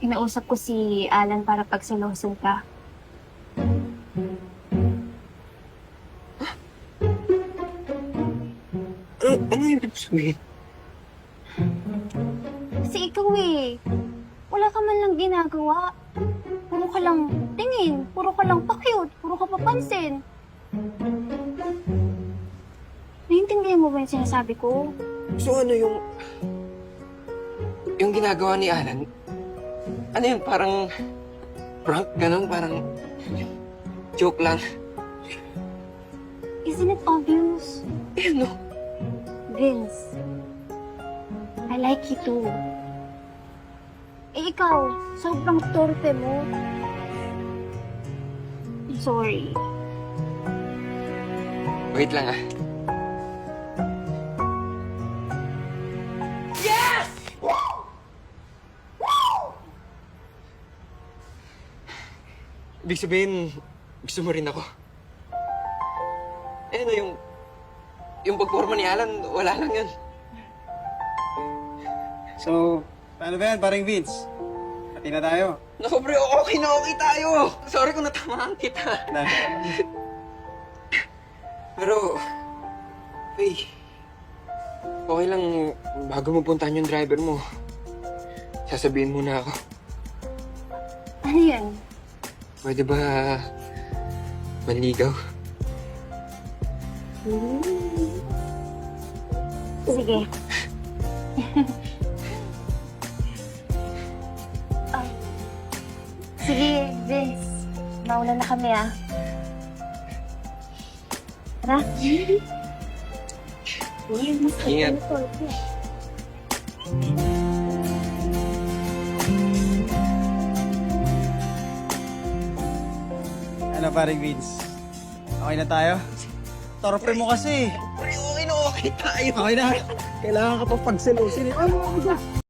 Kinausap ko si Alan para pagselosin ka. Ano yung ibig sabihin? Kasi ikaw eh, wala ka man lang ginagawa. Puro ka lang tingin, puro ka lang pa-cute, puro ka papansin. Naiintindihan mo ba yung sinasabi ko? So ano yung ginagawa ni Alan? Ano yun, parang prank, ganun, parang joke lang. Isn't it obvious? Eh, no. Vince, I like you too. Eh ikaw, sobrang torpe mo. I'm sorry. Wait lang, ah. Ibig sabihin, gusto mo rin ako. Eh, ano yung pagporma ni Alan, wala lang yun. So, paano ba yan, paring Vince? Pati na tayo. Naku, pre, okay na okay tayo. Sorry kung natamaan kita. Pero, hey, okay lang, bago mo puntahan yung driver mo, sasabihin muna ako. Ano yan? Pwede ba manligaw? Sige. Ah, sige, Vince. Mauna na kami, ah. Tara. Ingat. Ano, paring Vince? Okay na tayo? Torpe mo kasi. Pre, okay na okay tayo. Okay na. Kailangan ka pa pagselosin. Ano?